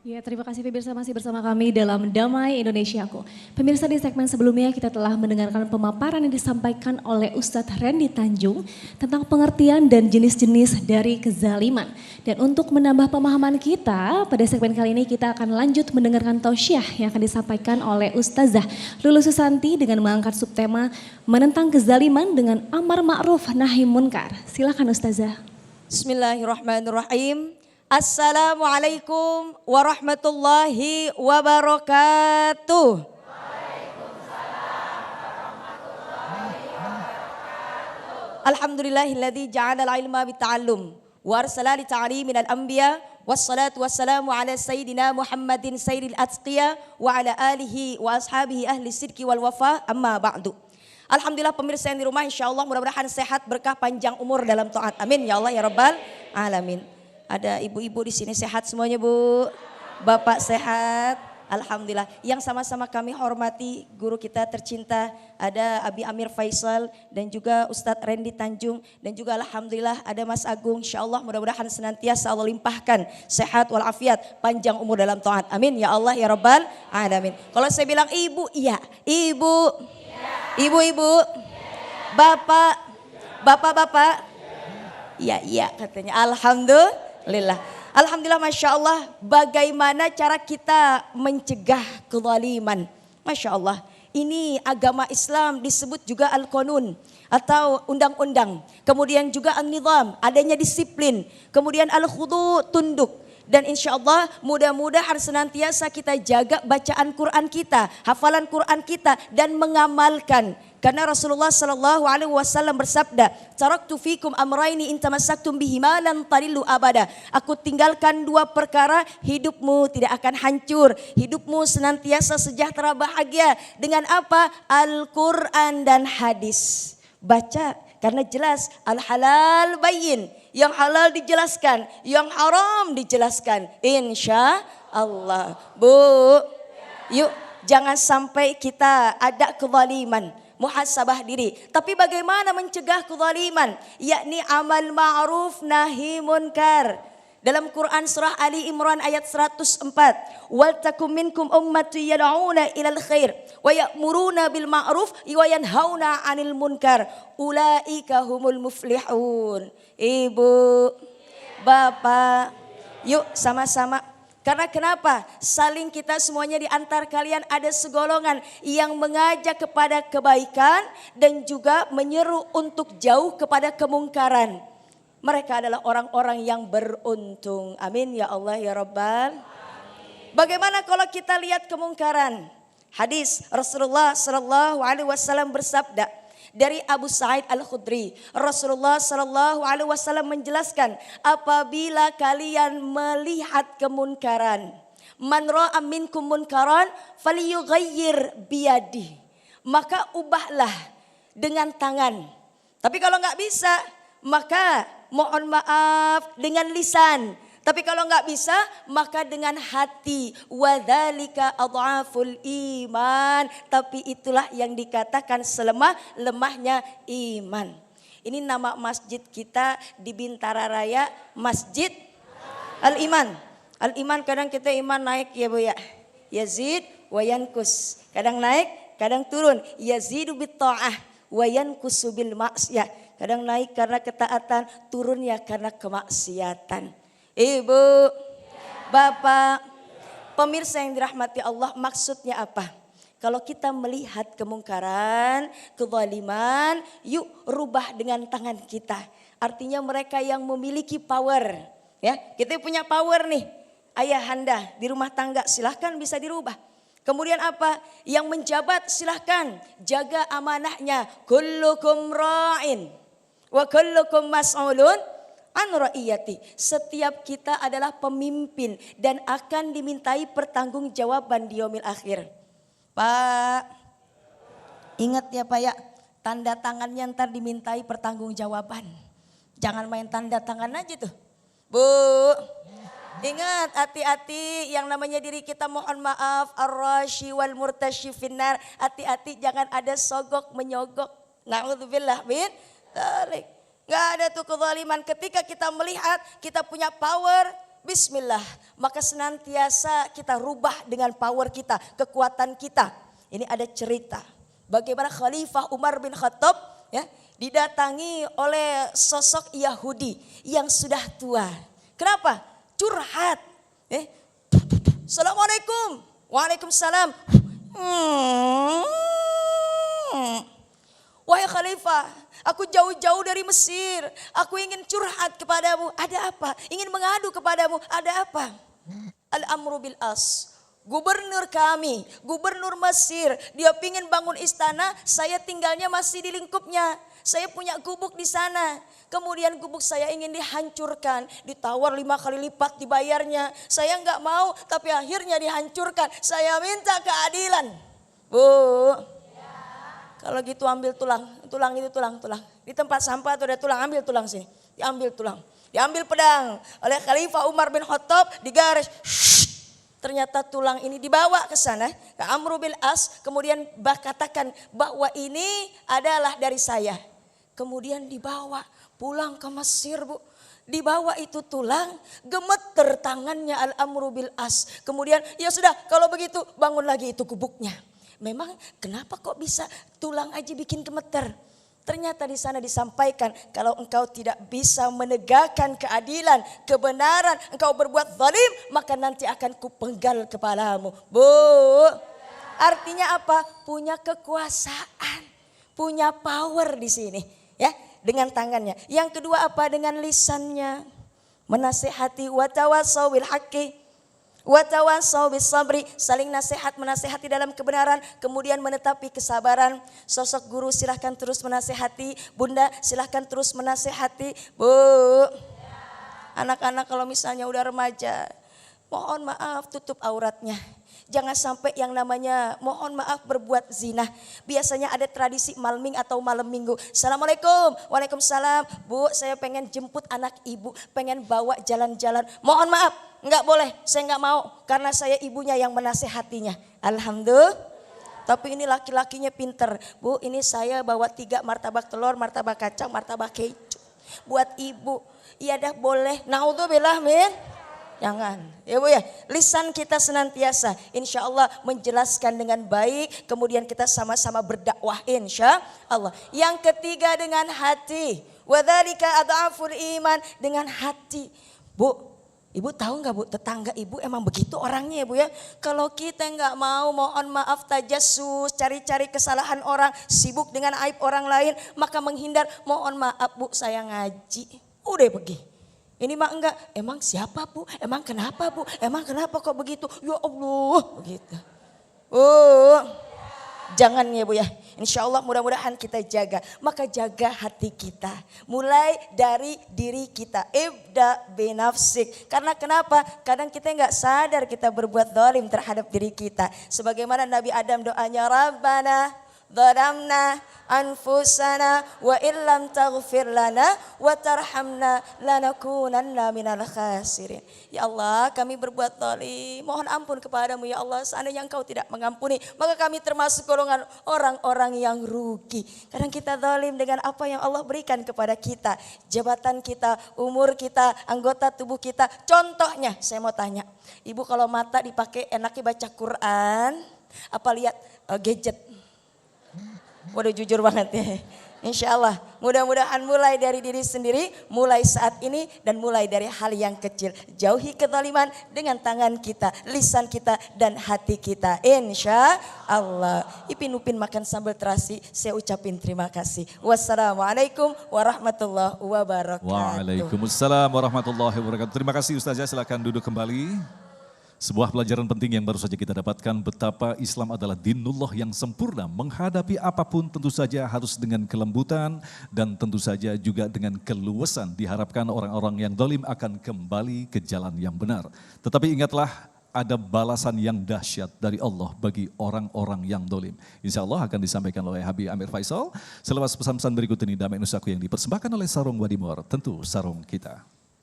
Ya, terima kasih pemirsa masih bersama kami dalam Damai Indonesiaku. Pemirsa, di segmen sebelumnya kita telah mendengarkan pemaparan yang disampaikan oleh Ustadz Randy Tanjung tentang pengertian dan jenis-jenis dari kezaliman. Dan untuk menambah pemahaman kita, pada segmen kali ini kita akan lanjut mendengarkan tausiah yang akan disampaikan oleh Ustazah Lulu Susanti dengan mengangkat subtema menentang kezaliman dengan amar ma'ruf nahi munkar. Silakan Ustazah. Bismillahirrahmanirrahim. Assalamualaikum warahmatullahi wabarakatuh. Alhamdulillahilladzi ja'ala al-ilma bita'allum wa arsala li ta'limin al-anbiya wassalatu wassalamu ala sayyidina Muhammadin sayyidil atqiya wa ala alihi wa ashabihi ahli sidqi wal wafa amma ba'du. Alhamdulillah pemirsa yang di rumah, insyaallah mudah-mudahan sehat, berkah, panjang umur dalam taat. Amin ya Allah ya rabbal alamin. Ada ibu-ibu di sini sehat semuanya Bu? Bapak sehat? Alhamdulillah. Yang sama-sama kami hormati guru kita tercinta, ada Abi Amir Faisal dan juga Ustadz Randy Tanjung, dan juga alhamdulillah ada Mas Agung. Insyaallah mudah-mudahan senantiasa Allah limpahkan sehat walafiat, panjang umur dalam taat. Amin ya Allah ya rabbal alamin. Kalau saya bilang ibu, iya. Ibu, ibu-ibu, bapak, bapak-bapak, iya katanya. Alhamdulillah, Masya Allah, bagaimana cara kita mencegah kezaliman. Masya Allah, ini agama Islam disebut juga Al-Qanun atau undang-undang. Kemudian juga An-Nizam, adanya disiplin. Kemudian Al-Khudu, tunduk. Dan insya Allah mudah-mudahan senantiasa kita jaga bacaan Quran kita, hafalan Quran kita, dan mengamalkan. Karena Rasulullah Sallallahu Alaihi Wasallam bersabda, "Taraktu fikum amraini in tamassaktum bihima lan tadillu abada." Aku tinggalkan dua perkara, hidupmu tidak akan hancur, hidupmu senantiasa sejahtera bahagia. Dengan apa? Al-Quran dan hadis. Baca, karena jelas al-halal bayyin. Yang halal dijelaskan, yang haram dijelaskan. Insya Allah. Bu, yuk jangan sampai kita ada kezaliman. Muhasabah diri. Tapi bagaimana mencegah kezaliman? Yakni amal ma'ruf nahi munkar. Dalam Quran surah Ali Imran ayat 104. Wal takum minkum ummatu yad'una ilal khair wa ya'muruna bil ma'ruf wa yanhauna 'anil munkar. Ulaika humul muflihun. Ibu, bapak, yuk sama-sama. Karena kenapa? Saling kita semuanya di antar kalian ada segolongan yang mengajak kepada kebaikan dan juga menyeru untuk jauh kepada kemungkaran. Mereka adalah orang-orang yang beruntung. Amin ya Allah ya Rabbal. Bagaimana kalau kita lihat kemungkaran? Hadis Rasulullah Sallallahu Alaihi Wasallam bersabda dari Abu Sa'id Al-Khudri. Rasulullah Sallallahu Alaihi Wasallam menjelaskan, apabila kalian melihat kemunkaran, man ra'a minkum munkaran falyughayyir biyadihi, maka ubahlah dengan tangan. Tapi kalau nggak bisa, maka mohon maaf dengan lisan. Tapi kalau nggak bisa, maka dengan hati. Wadzalika adhaful iman. Tapi itulah yang dikatakan selemah-lemahnya iman. Ini nama masjid kita di Bintara Raya, Masjid Al-Iman. Al-Iman kadang kita iman naik ya Bu ya. Yazid wa yankus. Kadang naik, kadang turun. Yazidu bit ta'ah wa yankusu bil ma'siyah. Kadang naik karena ketaatan, turun ya karena kemaksiatan. Ibu, bapak, pemirsa yang dirahmati Allah, maksudnya apa? Kalau kita melihat kemungkaran, kezaliman, yuk rubah dengan tangan kita. Artinya mereka yang memiliki power, ya, kita punya power nih. Ayahanda di rumah tangga silahkan bisa dirubah. Kemudian apa? Yang menjabat silahkan jaga amanahnya. Kullukum ra'in wa kullukum mas'ulun an ra'iyati. Setiap kita adalah pemimpin dan akan dimintai pertanggungjawaban di yaumil akhir. Pak, ingat ya Pak ya, tanda tangannya ntar dimintai pertanggungjawaban. Jangan main tanda tangan aja tuh. Bu, ingat hati-hati yang namanya diri kita, mohon maaf, ar-rashi wal murtasyi finnar. Hati-hati jangan ada sogok menyogok. Na'udzubillah min dzalik. Gak ada tuh kezaliman. Ketika kita melihat kita punya power, Bismillah, maka senantiasa kita rubah dengan power kita, kekuatan kita. Ini ada cerita bagaimana Khalifah Umar bin Khattab ya, didatangi oleh sosok Yahudi yang sudah tua. Kenapa? Curhat. Assalamualaikum. Waalaikumsalam. Wahai Khalifah, aku jauh-jauh dari Mesir. Aku ingin curhat kepadamu. Ada apa? Ingin mengadu kepadamu. Ada apa? Al-Amru bil As. Gubernur kami, gubernur Mesir. Dia ingin bangun istana, saya tinggalnya masih di lingkupnya. Saya punya gubuk di sana. Kemudian gubuk saya ingin dihancurkan. Ditawar 5 kali lipat dibayarnya. Saya enggak mau, tapi akhirnya dihancurkan. Saya minta keadilan. Bu. Kalau gitu ambil tulang itu tulang. Di tempat sampah tuh ada tulang, ambil tulang sini. Diambil tulang. Diambil pedang oleh Khalifah Umar bin Khattab, digaris. Ternyata tulang ini dibawa ke sana, ke Amru bil As. Kemudian katakan bahwa ini adalah dari saya. Kemudian dibawa pulang ke Mesir, Bu. Dibawa itu tulang, gemeter tangannya Al-Amru bil As. Kemudian ya sudah, kalau begitu bangun lagi itu gubuknya. Memang kenapa kok bisa tulang aja bikin gemeter? Ternyata di sana disampaikan kalau engkau tidak bisa menegakkan keadilan, kebenaran, engkau berbuat zalim, maka nanti akan kupenggal kepalamu. Bu, artinya apa? Punya kekuasaan, punya power di sini, ya, dengan tangannya. Yang kedua apa? Dengan lisannya, menasihati, wa tawassaw bil haqqi wa tawassaw bis sabri, saling nasihat menasihati dalam kebenaran, kemudian menetapi kesabaran. Sosok guru silahkan terus menasihati, bunda silahkan terus menasihati. Bu, anak-anak kalau misalnya udah remaja, mohon maaf tutup auratnya. Jangan sampai yang namanya mohon maaf berbuat zina. Biasanya ada tradisi malming atau malam minggu. Assalamualaikum, waalaikumsalam. Bu, saya pengen jemput anak ibu, pengen bawa jalan-jalan. Mohon maaf, enggak boleh, saya enggak mau. Karena saya ibunya yang menasehatinya. Alhamdulillah. Tapi ini laki-lakinya pinter. Bu, ini saya bawa 3 martabak telur, martabak kacang, martabak keju. Buat ibu. Iya dah boleh. Naudzubillah min. Jangan, ya Bu ya, lisan kita senantiasa insya Allah menjelaskan dengan baik, kemudian kita sama-sama berdakwah insya Allah. Yang ketiga dengan hati, wadzalika adhaful iman, dengan hati. Bu, ibu tahu nggak Bu, tetangga ibu emang begitu orangnya ya Bu ya. Kalau kita nggak mau, mohon maaf, tajassus, cari-cari kesalahan orang, sibuk dengan aib orang lain, maka menghindar. Mohon maaf Bu, saya ngaji, udah pergi. Ini mah enggak, emang siapa Bu? Emang kenapa Bu? Emang kenapa kok begitu? Ya Allah, begitu. Oh, jangan ya Bu ya. Insya Allah mudah-mudahan kita jaga. Maka jaga hati kita. Mulai dari diri kita. Ibda binafsik. Karena kenapa? Kadang kita enggak sadar kita berbuat zalim terhadap diri kita. Sebagaimana Nabi Adam doanya, Rabbana zalamna anfusana wa illam taghfir lana wa tarhamna lanakunanna minal khasirin. Ya Allah, kami berbuat zalim, mohon ampun kepadamu ya Allah. Seandainya engkau tidak mengampuni, maka kami termasuk golongan orang-orang yang rugi. Kadang kita zalim dengan apa yang Allah berikan kepada kita, jabatan kita, umur kita, anggota tubuh kita. Contohnya, saya mau tanya, ibu kalau mata dipakai enaknya baca Quran apa lihat gadget? Waduh, jujur banget ya. Insya Allah mudah-mudahan mulai dari diri sendiri, mulai saat ini dan mulai dari hal yang kecil. Jauhi kezaliman dengan tangan kita, lisan kita dan hati kita. Insya Allah. Ipin Upin makan sambal terasi, saya ucapin terima kasih. Wassalamualaikum warahmatullahi wabarakatuh. Waalaikumsalam warahmatullahi wabarakatuh. Terima kasih Ustazah, silakan duduk kembali. Sebuah pelajaran penting yang baru saja kita dapatkan, betapa Islam adalah dinullah yang sempurna. Menghadapi apapun tentu saja harus dengan kelembutan dan tentu saja juga dengan keluasan. Diharapkan orang-orang yang zalim akan kembali ke jalan yang benar. Tetapi ingatlah, ada balasan yang dahsyat dari Allah bagi orang-orang yang zalim. Insya Allah akan disampaikan oleh Habib Amir Faisal. Selepas pesan-pesan berikut ini, Damai Nusaku yang dipersembahkan oleh Sarung Wadimor, tentu sarung kita.